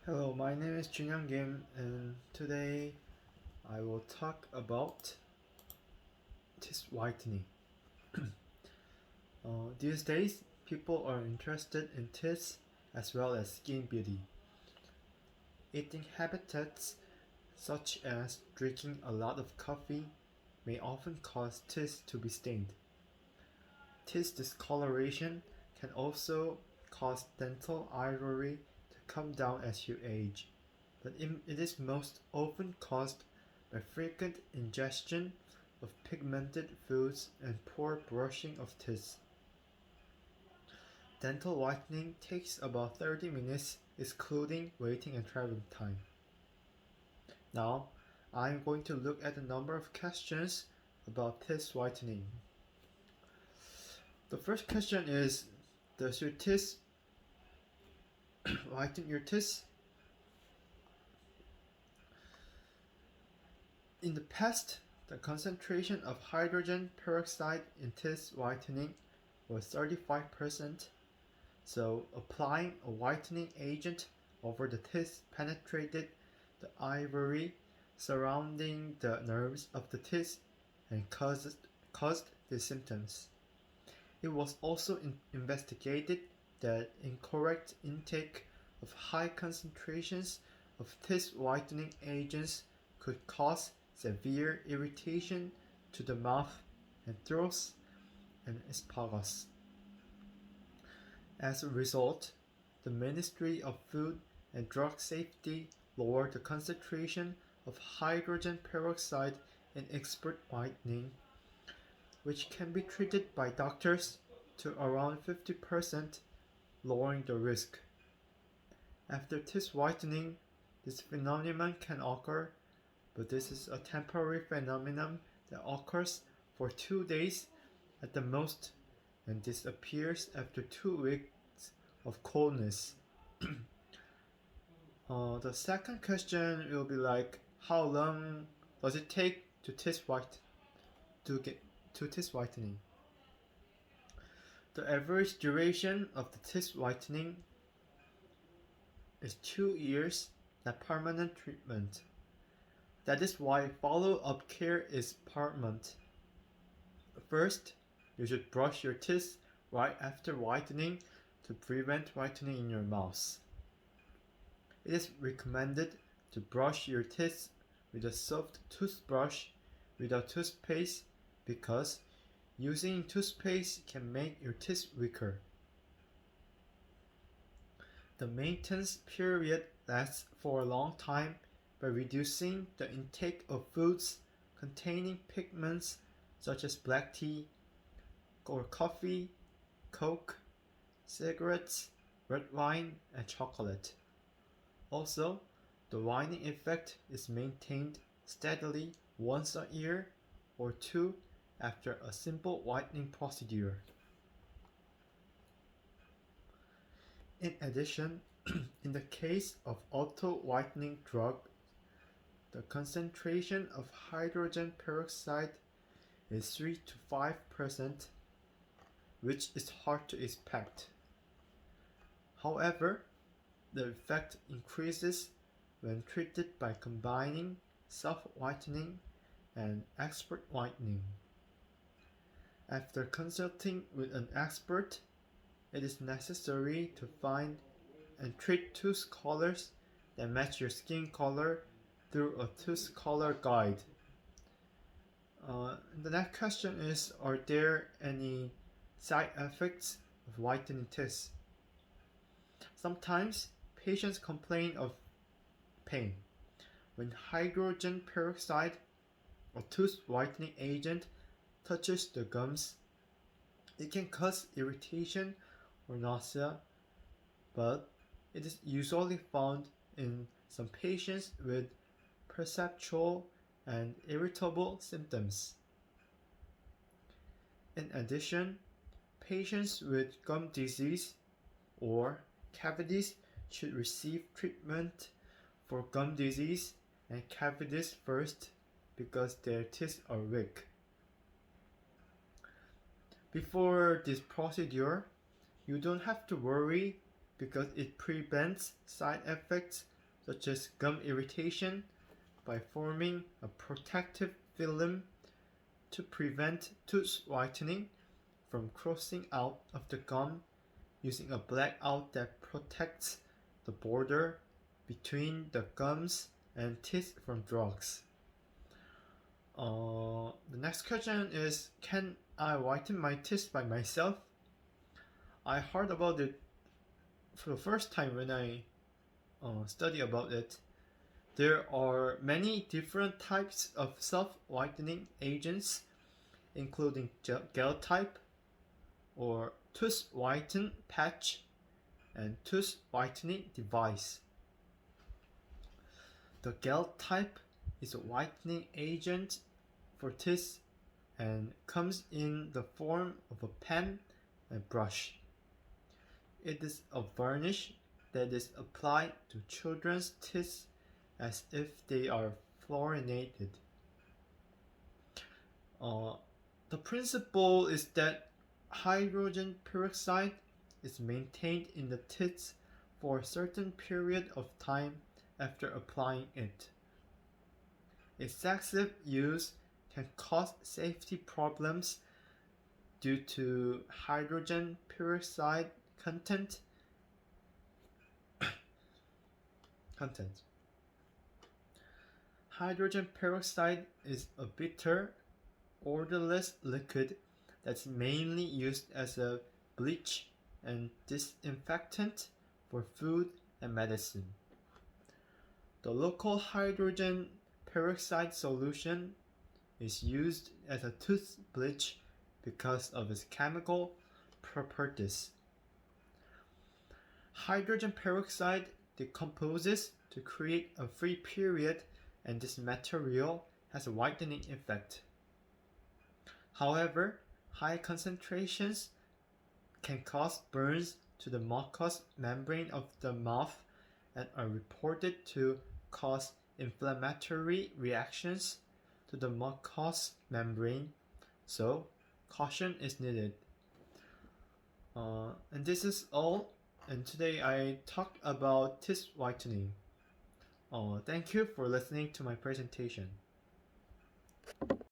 Hello, my name is Junyoung Kim, and today I will talk about teeth whitening. These days, people are interested in teeth as well as skin beauty. Eating habits such as drinking a lot of coffee may often cause teeth to be stained. Teeth discoloration can also cause dental ivory to come down as you age, but it is most often caused by frequent ingestion of pigmented foods and poor brushing of teeth. Dental whitening takes about 30 minutes, excluding waiting and travel time. Now, I'm going to look at a number of questions about teeth whitening. The first question is, does your teeth whiten your teeth? In the past, the concentration of hydrogen peroxide in teeth whitening was 35%, so applying a whitening agent over the teeth penetrated the ivory surrounding the nerves of the teeth and caused the symptoms. It was also investigated that incorrect intake of high concentrations of teeth whitening agents could cause severe irritation to the mouth and throat and esophagus. As a result, the Ministry of Food and Drug Safety lowered the concentration of hydrogen peroxide in expert whitening, which can be treated by doctors, to around 50%, lowering the risk. After teeth whitening, this phenomenon can occur, but this is a temporary phenomenon that occurs for 2 days at the most and disappears after 2 weeks of coldness. The second question will be like, how long does it take to teeth whitening? The average duration of the teeth whitening is 2 years at permanent treatment. That is why follow-up care is paramount. First, you should brush your teeth right after whitening to prevent whitening in your mouth. It is recommended to brush your teeth with a soft toothbrush without toothpaste because using toothpaste can make your teeth weaker. The maintenance period lasts for a long time by reducing the intake of foods containing pigments such as black tea or coffee, coke, cigarettes, red wine, and chocolate. Also, the whitening effect is maintained steadily once a year or two after a simple whitening procedure. In addition, in the case of auto-whitening drug, the concentration of hydrogen peroxide is 3 to 5%, which is hard to expect. However, the effect increases when treated by combining self-whitening and expert whitening. After consulting with an expert, it is necessary to find and treat tooth colors that match your skin color through a tooth color guide. The next question is, are there any side effects of whitening teeth? Sometimes patients complain of pain. When hydrogen peroxide, a tooth whitening agent, touches the gums, it can cause irritation or nausea, but it is usually found in some patients with perceptual and irritable symptoms. In addition, patients with gum disease or cavities should receive treatment for gum disease and cavities first because their teeth are weak. Before this procedure, you don't have to worry because it prevents side effects such as gum irritation, by forming a protective film to prevent tooth whitening from crossing out of the gum using a blackout that protects the border between the gums and teeth from drugs. The next question is, can I whiten my teeth by myself? I heard about it for the first time when I study about it. There are many different types of self-whitening agents, including gel type or tooth whiten patch and tooth whitening device. The gel type is a whitening agent for teeth and comes in the form of a pen and brush. It is a varnish that is applied to children's teeth as if they are fluorinated. The principle is that hydrogen peroxide is maintained in the teeth for a certain period of time after applying it. Excessive use can cause safety problems due to hydrogen peroxide content. Hydrogen peroxide is a bitter, odorless liquid that's mainly used as a bleach and disinfectant for food and medicine. The local hydrogen peroxide solution is used as a tooth bleach because of its chemical properties. Hydrogen peroxide decomposes to create a free period, and this material has a whitening effect. However, high concentrations can cause burns to the mucous membrane of the mouth and are reported to cause inflammatory reactions to the mucous membrane, so caution is needed. And this is all, and today I talked about teeth whitening. Thank you for listening to my presentation.